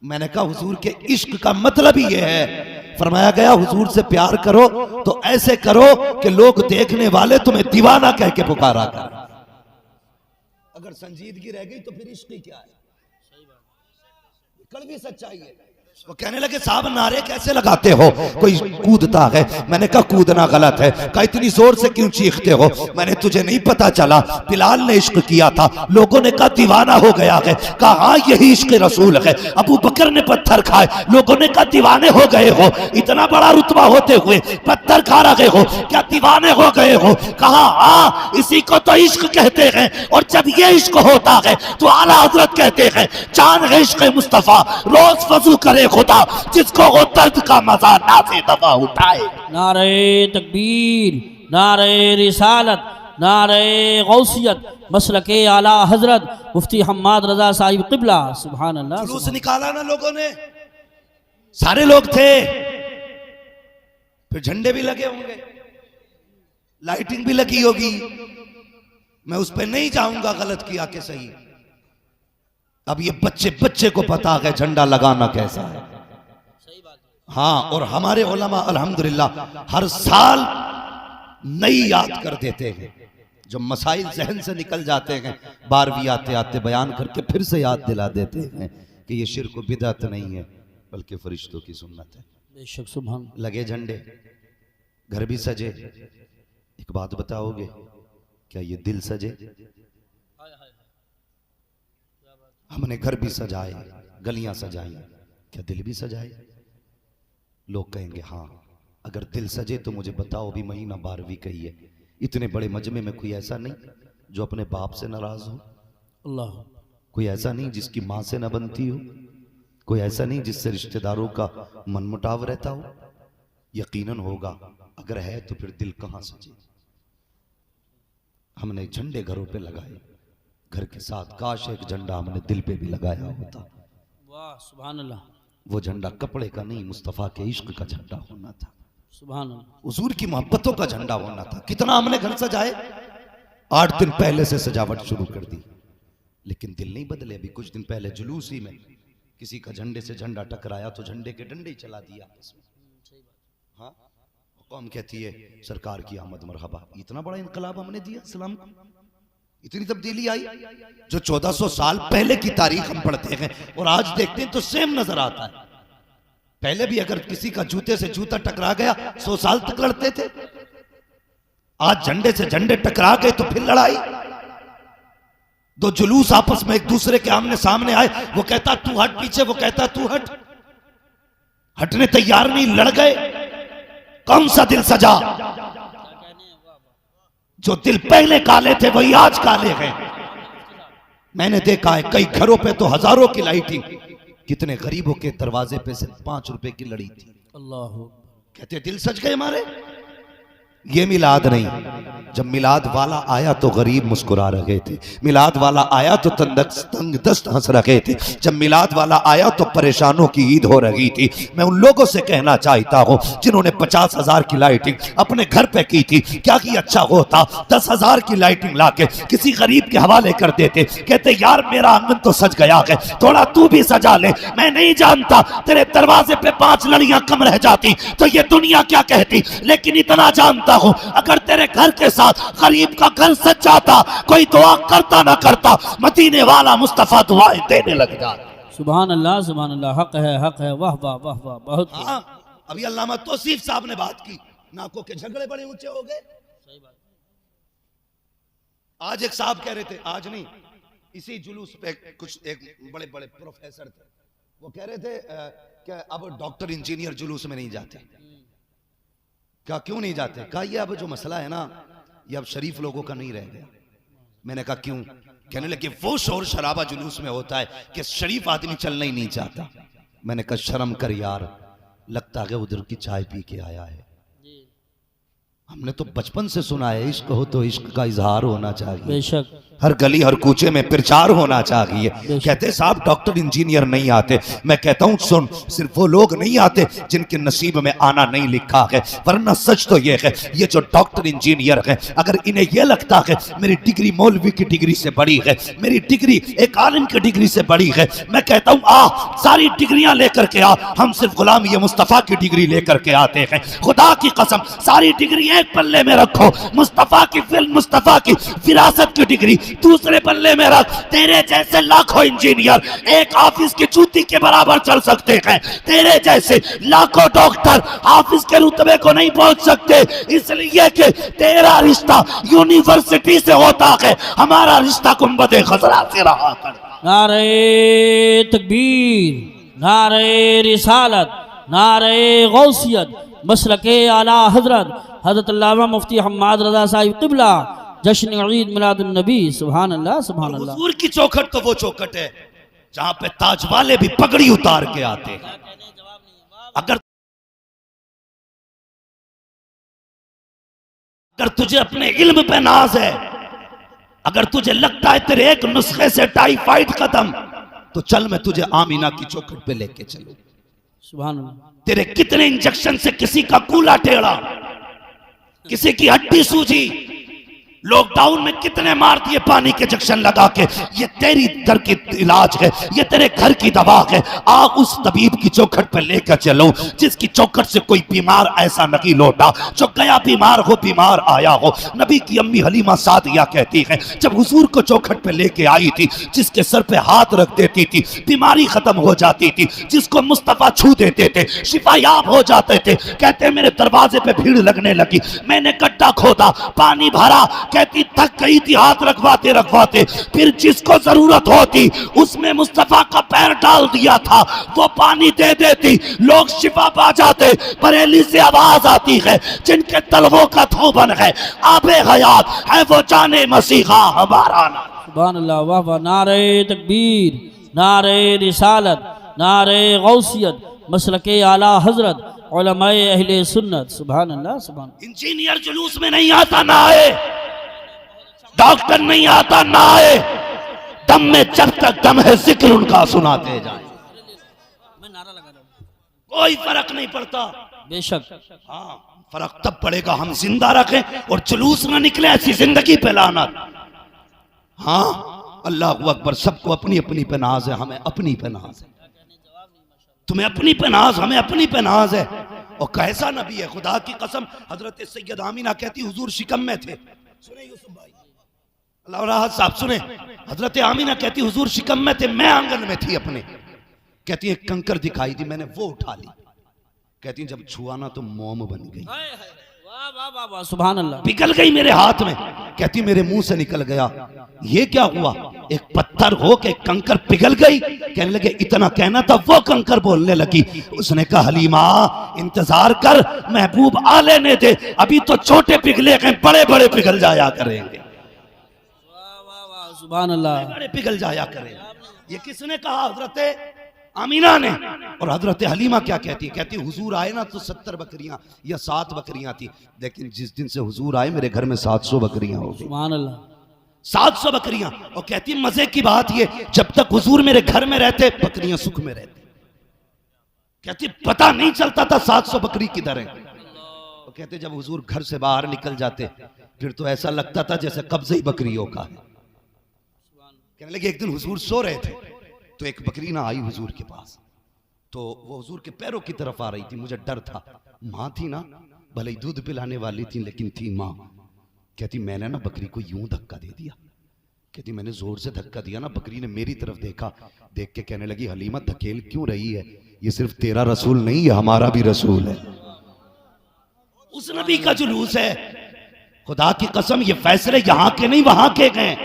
मैंने कहा हुजूर के इश्क का मतलब ही ये है। फरमाया गया हुजूर से प्यार करो तो ऐसे करो कि लोग देखने वाले तुम्हें दीवाना कह के पुकारा करें। अगर संजीदगी रह गई तो फिर इश्क ही क्या है? कड़वी सच्चाई है। वो कहने लगे साहब नारे कैसे लगाते हो, कोई कूदता है। मैंने कहा कूदना गलत है। कहा इतनी जोर से क्यों चीखते हो? मैंने तुझे नहीं पता चला बिलाल ने इश्क किया था, लोगों ने कहा दीवाना हो गया है। कहा हाँ यही इश्क रसूल है। अबू बकर ने पत्थर खाए, लोगों ने कहा दीवाने हो गए हो, इतना बड़ा रुतबा होते हुए पत्थर खा रहे हो, क्या दीवाने हो गए हो? कहा हाँ इसी को तो इश्क कहते हैं, और जब ये इश्क होता है तो आला हजरत कहते हैं चांद है इश्क मुस्तफा, रोज वजू करे खुदा, जिसको वो दर्द का मजा ना से दफा उठाए। नारे तकबीर, नारे रिसालत, नारे गौसियत, मसलके आला हजरत मुफ्ती हम्माद रजा साहिब क़िबला। सुभान अल्लाह। जुलूस निकाला ना लोगों ने, सारे लोग थे, फिर झंडे भी लगे होंगे, लाइटिंग भी लगी होगी। मैं उस पर नहीं जाऊंगा गलत किया कि सही। अब ये बच्चे बच्चे को पता है झंडा लगाना कैसा है। हाँ, और हमारे उलमा अल्हम्दुलिल्लाह हर साल नई याद कर देते हैं। जो मसाइल जहन से निकल जाते हैं 12वीं आते आते बयान करके फिर से याद दिला देते हैं कि ये शिर्क व बिदअत नहीं है बल्कि फरिश्तों की सुन्नत है। बेशक सुभान। लगे झंडे, घर भी सजे। एक बात बताओगे, क्या ये दिल सजे? हमने घर भी सजाए, गलियां सजाई, क्या दिल भी सजाए? लोग कहेंगे हाँ। अगर दिल सजे तो मुझे बताओ, भी महीना 12वीं कही है, इतने बड़े मजमे में कोई ऐसा नहीं जो अपने बाप से नाराज हो? अल्लाह। कोई ऐसा नहीं जिसकी माँ से न बनती हो? कोई ऐसा नहीं जिससे रिश्तेदारों का मनमुटाव रहता हो? यकीनन होगा। अगर है तो फिर दिल कहां सजे? हमने झंडे घरों पे लगाए, घर के साथ काश एक झंडा हमने दिल पे भी लगाया होता। वाह सुभान अल्लाह। वो झंडा कपड़े का नहीं, मुस्तफा के इश्क का झंडा होना था, सुभान अल्लाह। हुजूर की मोहब्बतों का झंडा होना था। कितना हमने घर सजाए, 8 दिन पहले से सजावट शुरू कर दी, लेकिन दिल नहीं बदले। अभी कुछ दिन पहले जुलूस ही में किसी का झंडे से झंडा टकराया तो झंडे के डंडे ही चला दिया आपस में। हाँ, कौम कहती है सरकार की आमद मरहबा। इतना बड़ा इनकलाब हमने दिया इस्लाम को, इतनी तब्दीली आई। जो 1400 साल पहले की तारीख हम पढ़ते हैं और आज देखते हैं तो सेम नजर आता है। पहले भी अगर किसी का जूते से जूता टकरा गया 100 साल तक लड़ते थे, आज झंडे से झंडे टकरा गए तो फिर लड़ाई। दो जुलूस आपस में एक दूसरे के आमने सामने आए, वो कहता तू हट पीछे, वो कहता तू हट, हटने तैयार नहीं, लड़ गए। कौन सा दिल सजा? जो दिल पहले काले थे वही आज काले हैं। मैंने देखा है कई घरों पे तो हजारों की लाइटिंग, कितने गरीबों के दरवाजे पे सिर्फ 5 रुपए की लड़ी थी। अल्लाह। कहते दिल सज गए हमारे। ये मिलाद नहीं, जब मिलाद वाला आया तो गरीब मुस्कुरा रहे थे, मिलाद वाला आया तो तंग दस्त हंस रहे थे, जब मिलाद वाला आया तो परेशानों की ईद हो रही थी। मैं उन लोगों से कहना चाहता हूँ जिन्होंने 50,000 की लाइटिंग अपने घर पे की थी, क्या कि अच्छा होता 10,000 की लाइटिंग लाके किसी गरीब के हवाले कर देते, कहते यार मेरा आंगन तो सज गया है, थोड़ा तू भी सजा ले। मैं नहीं जानता तेरे दरवाजे पे 5 लड़ियां कम रह जाती तो ये दुनिया क्या कहती, लेकिन इतना जानता हूं अगर तेरे घर के साथ गरीब का घर सज जाता, कोई दुआ करता ना करता, मदीने वाला मुस्तफा दुआएं देने लग जाता। सुभान अल्लाह, सुभान अल्लाह। हक है, हक है। वाह वाह वाह वाह। बहुत। हाँ, अभी अल्लामा तौसीफ साहब ने बात की, नाकों के झगड़े बड़े ऊंचे हो गए। सही बात। आज एक साहब कह रहे थे, आज नहीं इसी जुलूस पे कुछ एक बड़े बड़े प्रोफेसर थे, वो कह रहे थे कि अब डॉक्टर इंजीनियर जुलूस में नहीं जाते। क्या क्यों नहीं जाते? कहा ये अब जो मसला है ना, ये अब शरीफ लोगों का नहीं रह गया। मैंने कहा क्यों? कहने लगे वो शोर शराबा जुलूस में होता है कि शरीफ आदमी चलना ही नहीं चाहता। मैंने कहा शर्म कर यार, लगता है उधर की चाय पी के आया है। हमने तो बचपन से सुना है इश्क हो तो इश्क का इजहार होना चाहिए। बेशक। हर गली हर कूचे में प्रचार होना चाहिए। कहते साहब डॉक्टर इंजीनियर नहीं आते, मैं कहता हूं सुन, सिर्फ वो लोग नहीं आते जिनके नसीब में आना नहीं लिखा है, वरना सच तो ये है ये जो डॉक्टर इंजीनियर है, अगर इन्हें ये लगता है मेरी डिग्री मौलवी की डिग्री से बड़ी है, मेरी डिग्री एक आलिम की डिग्री से बड़ी है, मैं कहता हूं आ सारी डिग्रियां लेकर के आ, हम सिर्फ गुलाम ये मुस्तफा की डिग्री लेकर के आते हैं। खुदा की कसम सारी डिग्री एक पल्ले में रखो, मुस्तफा की फिल्म मुस्तफा की विरासत की डिग्री दूसरे पल्ले में रख। तेरे जैसे लाखों इंजीनियर एक ऑफिस की जूती के बराबर चल सकते हैं, तेरे जैसे लाखों डॉक्टर ऑफिस के रुतबे को नहीं पहुंच सकते, इसलिए कि तेरा रिश्ता यूनिवर्सिटी से होता है, हमारा रिश्ता गुंबद खजरा से रहा कर। नारे तकबीर, नारे रिसालत, नारे गौसियत, मसलके आला हजरत हजरत अल्लामा मुफ्ती हम्माद रजा साहिब क़िबला, जश्न ईद मिलादुन नबी। सुभान अल्लाह, सुभान अल्लाह। हुजूर की चौखट तो वो चौखट है जहां पे ताज वाले भी पगड़ी उतार के आते हैं। अगर तुझे अपने इल्म पे नाज है, अगर तुझे लगता है तेरे एक नुस्खे से टाइफाइड खत्म, तो चल मैं तुझे आमीना की चौखट पे लेके चलूं। सुभान अल्लाह। तेरे कितने इंजेक्शन से किसी का कूला टेढ़ा, किसी की हड्डी सूजी, लॉकडाउन में कितने मार दिए पानी के इंजेक्शन लगा के, ये तेरी दर की इलाज है, ये तेरे घर की दवा है। आ उस तबीब की चौखट पे लेकर चलो जिसकी चौखट से कोई बीमार ऐसा नहीं लौटा, जो गया बीमार हो बीमार आया हो। नबी की अम्मी हलीमा सादिया कहती है जब हुजूर को चौखट पे लेके आई थी, जिसके सर पे हाथ रख देती थी बीमारी खत्म हो जाती थी, जिसको मुस्तफा छू देते थे शिफायाब हो जाते थे। कहते मेरे दरवाजे पे भीड़ लगने लगी, मैंने गड्ढा खोदा, पानी भरा, कहती थक गई थी हाथ रखवाते रखवाते, फिर जिसको जरूरत होती उसमें मुस्तफा का पैर डाल दिया था, वो पानी दे देती, लोग शिफा पा जाते। बरेली से आवाज आती है जिनके तलवों का धोबन है आबे हयात है वो जाने मसीहा हमारा नाम। सुभान अल्लाह, वाह वाह। नारे तकबीर, नारे रिसालत, नारे गौसियत, मसलके आला हजरत उलमाए अहले सुन्नत। सुभान अल्लाह, सुभान। इंजीनियर जुलूस में नहीं आता ना आए, डॉक्टर नहीं आता ना आए, दम में जब तक दम है जिक्र उनका सुनाते जाए, मैं नारा लगा रहा हूं, कोई फर्क नहीं पड़ता। बेशक। हाँ फर्क तब पड़ेगा हम जिंदा रखें और जुलूस ना निकले ऐसी जिंदगी पे लानत। हाँ अल्लाह अकबर, सबको अपनी अपनी पे नाज है, हमें अपनी पे नाज है, तुम्हें अपनी पे नाज, हमें अपनी पे नाज है। और कैसा नबी है खुदा की कसम। हजरत सैयद आमीना कहती हुजूर शिकम में थे, सुने यूसुफ भाई अल्लाह राहत साहब सुने, हजरत आमीना कहती हुजूर शिकम में थे, मैं आंगन में थी अपने, कहती एक कंकर दिखाई दी, मैंने वो उठा ली, कहती जब छुआ ना तो मोम बन गई, वाह वाह वाह वाह, सुभान अल्लाह। पिघल गई मेरे हाथ में, कहती मेरे मुंह से निकल गया। ये क्या हुआ, एक पत्थर हो के कंकर पिघल गई। कहने लगे इतना कहना था, वो कंकर बोलने लगी। उसने कहा हलीमा इंतजार कर, महबूब आ लेने दे, अभी तो छोटे पिघले हैं, बड़े बड़े पिघल जाया करेंगे। सुभान अल्लाह, बड़े पिघल जाया करेंगे। ये किसने कहा, हजरत आमीना ने। और हजरत हलीमा क्या कहती, कहती हुजूर आए ना तो 70 बकरियां या 7 बकरियां थी, लेकिन जिस दिन से हुजूर आए मेरे घर में 700 बकरियां हो गई। सुभान अल्लाह, 700 बकरियां। और कहती मजे की बात ये, जब तक हुजूर मेरे घर में रहते बकरियां सुख में रहती, कहती पता नहीं चलता था 700 बकरी किधर है। और कहते जब हुजूर घर से बाहर निकल जाते फिर तो ऐसा लगता था जैसे कब्जे ही बकरियों का है। कहने लगे एक दिन हुजूर सो रहे थे तो एक बकरी ना आई हुजूर के पास, तो वो हुजूर के पैरों की तरफ आ रही थी, मुझे डर था। माँ थी ना, भले ही दूध पिलाने वाली थी लेकिन थी माँ। कहती मैंने ना बकरी को यूं धक्का दे दिया, कहती मैंने जोर से धक्का दिया ना, बकरी ने मेरी तरफ देखा, देख के कहने लगी हलीमा धकेल क्यों रही है, ये सिर्फ तेरा रसूल नहीं है हमारा भी रसूल है। उस नबी का जुलूस है, खुदा की कसम ये फैसले यहाँ के नहीं वहां के गए,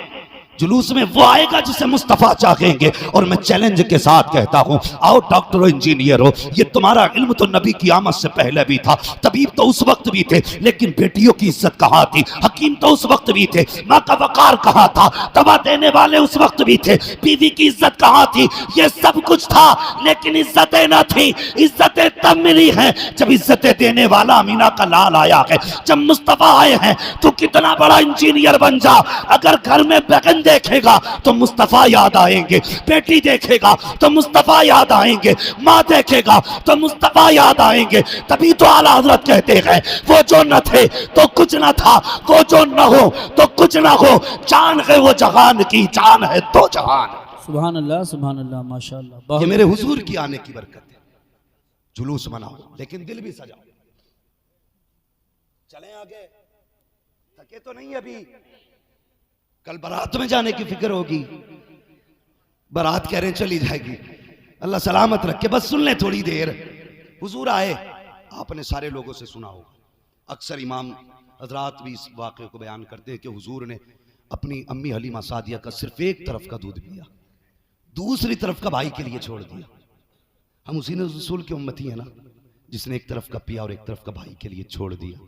जुलूस में वो आएगा जिसे मुस्तफा चाहेंगे। और मैं चैलेंज के साथ कहता हूं, आओ डॉक्टर हो इंजीनियर हो, ये तुम्हारा इल्म तो नबी की आमद से पहले भी था, तबीब तो उस वक्त भी थे, लेकिन बेटियों की इज्जत कहाँ थी, हकीम तो उस वक्त भी थे, माँ का वकार कहाँ था, दवा देने वाले उस वक्त भी थे, बीवी की इज्जत कहाँ थी, ये सब कुछ था, लेकिन इज्जतें न थी। इज्जतें तब मिली हैं जब इज्जतें देने वाला अमीना का लाल आया है, जब मुस्तफा आए हैं। तो कितना बड़ा इंजीनियर बन जा, अगर घर में बैगन देखेगा तो मुस्तफ़ा याद आएंगे, बेटी देखेगा तो मुस्तफ़ा याद आएंगे, माँ देखेगा तो मुस्तफ़ा याद आएंगे। तभी तो आला हजरत कहते हैं वो जो न थे तो कुछ न था, वो जो न हो तो कुछ न हो, जान है वो जहान की, जान है तो जहान। सुभान अल्लाह माशाअल्लाह। ये बहुत मेरे हुजूर की आने की बरकत है। जुलूस मनाओ लेकिन दिल भी सजाओ। चलें आगे, थके तो नहीं अभी? कल बारात में जाने की फिक्र होगी। बारात कह रहे हैं चली जाएगी, अल्लाह सलामत रखे, बस सुन ले थोड़ी देर। हुजूर आए, आपने सारे लोगों से सुना होगा, अक्सर इमाम हजरात भी इस वाक़े को बयान करते हैं कि हुजूर ने अपनी अम्मी हलीमा सादिया का सिर्फ एक तरफ का दूध पिया, दूसरी तरफ का भाई के लिए छोड़ दिया। हम उसी ने रसूल की उम्मती है ना, जिसने एक तरफ का पिया और एक तरफ का भाई के लिए छोड़ दिया।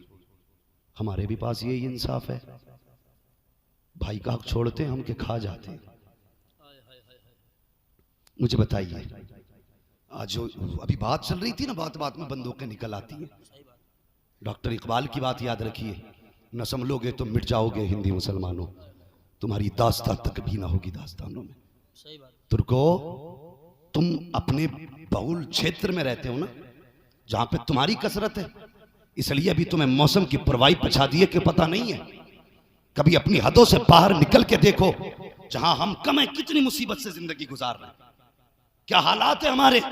हमारे भी पास यही इंसाफ है, भाई का हक छोड़ते हैं हम के खा जाते हैं। मुझे बताइए, आज जो अभी बात चल रही थी ना, बात बात में बंदूकें निकल आती हैं। डॉक्टर इकबाल की बात याद रखिए, न संभलोगे तो मिट जाओगे हिंदी मुसलमानों, तुम्हारी दास्तां तक भी ना होगी दास्तानों में। तुर्को, तुम अपने बहुल क्षेत्र में रहते हो ना, जहां पे तुम्हारी कसरत है, इसलिए अभी तुम्हें मौसम की परवाही पछा दी है कि पता नहीं है। कभी अपनी हदों से बाहर निकल के देखो, जहां हम कम है कितनी मुसीबत से जिंदगी गुजार रहे हैं, क्या हालात है हमारे।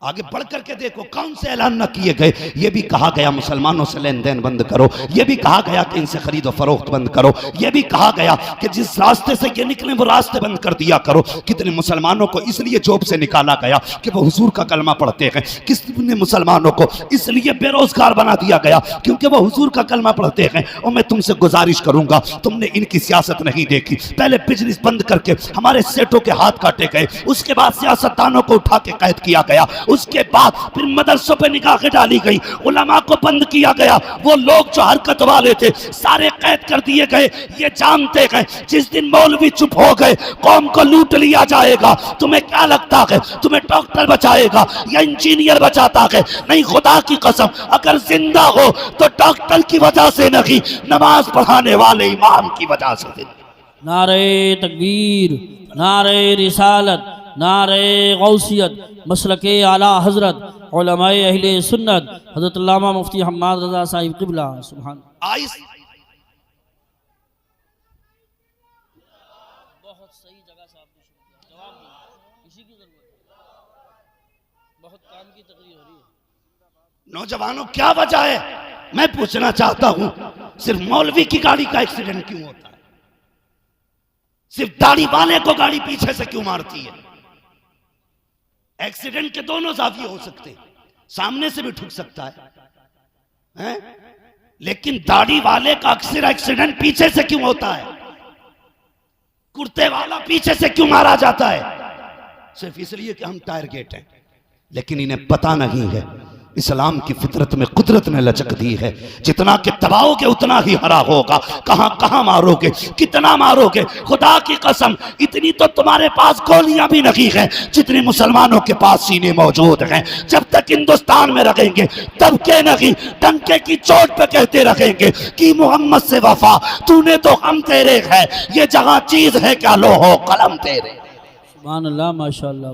आगे बढ़ करके देखो, कौन से ऐलान न किए गए। ये भी कहा गया मुसलमानों से लेन देन बंद करो, ये भी कहा गया कि इनसे खरीदो फरोख्त बंद करो, ये भी कहा गया कि जिस रास्ते से ये निकले वो रास्ते बंद कर दिया करो। कितने मुसलमानों को इसलिए जॉब से निकाला गया कि वो हुजूर का कलमा पढ़ते हैं, कितने मुसलमानों को इसलिए बेरोजगार बना दिया गया क्योंकि वो हुजूर का कलमा पढ़ते हैं। और मैं तुमसे गुजारिश करूंगा, तुमने इनकी सियासत नहीं देखी, पहले बिजनेस बंद करके हमारे सेठों के हाथ काटे गए, उसके बाद सियासतदानों को उठा के कैद किया गया, उसके बाद फिर मदरसों पे निगाहें डाली गई, उलमा को बंद किया गया, वो लोग जो हरकत वाले थे सारे कैद कर दिए गए। ये जानते हैं जिस दिन मौलवी चुप हो गए कौम को लूट लिया जाएगा। तुम्हें क्या लगता है तुम्हें डॉक्टर बचाएगा या इंजीनियर बचाता है? नहीं, खुदा की कसम, अगर जिंदा हो तो डॉक्टर की वजह से नहीं, नमाज पढ़ाने वाले इमाम की वजह से। नारे तकबीर, नारे रिसालत, नारे गौसियत, मसलके आला हजरत उलमाए अहले सुन्नत हजरत अल्लामा मुफ्ती हम्माद रज़ा साहिब क़िबला। सुभान। बहुत सही जगह से आपने जवाब दिया, इसी की जरूरत है, बहुत काम की तकरीर हो रही है। नौजवानों, क्या वजह है? मैं पूछना चाहता हूं, सिर्फ मौलवी की गाड़ी का एक्सीडेंट क्यों होता है? सिर्फ दाढ़ी वाले को गाड़ी पीछे से क्यों मारती है? एक्सीडेंट के दोनों जाविये हो सकते हैं, सामने से भी ठुक सकता है? लेकिन दाढ़ी वाले का अक्सर एक्सीडेंट पीछे से क्यों होता है? कुर्ते वाला पीछे से क्यों मारा जाता है? सिर्फ इसलिए कि हम टायर गेट हैं। लेकिन इन्हें पता नहीं है इस्लाम की फितरत में कुदरत ने लचक दी है, जितना कि दबाओगे उतना ही हरा होगा। कहां कहां मारोगे, कितना मारोगे? खुदा की कसम, इतनी तो तुम्हारे पास गोलियां भी नहीं है जितनी मुसलमानों के पास सीने मौजूद हैं। जब तक हिंदुस्तान में रहेंगे तब के नहीं, टंके की चोट पे कहते रहेंगे कि मोहम्मद से वफा, तूने तो हम तेरे है, ये जहां चीज है क्या लो हो कलम तेरे। सुभान अल्लाह माशाअल्लाह।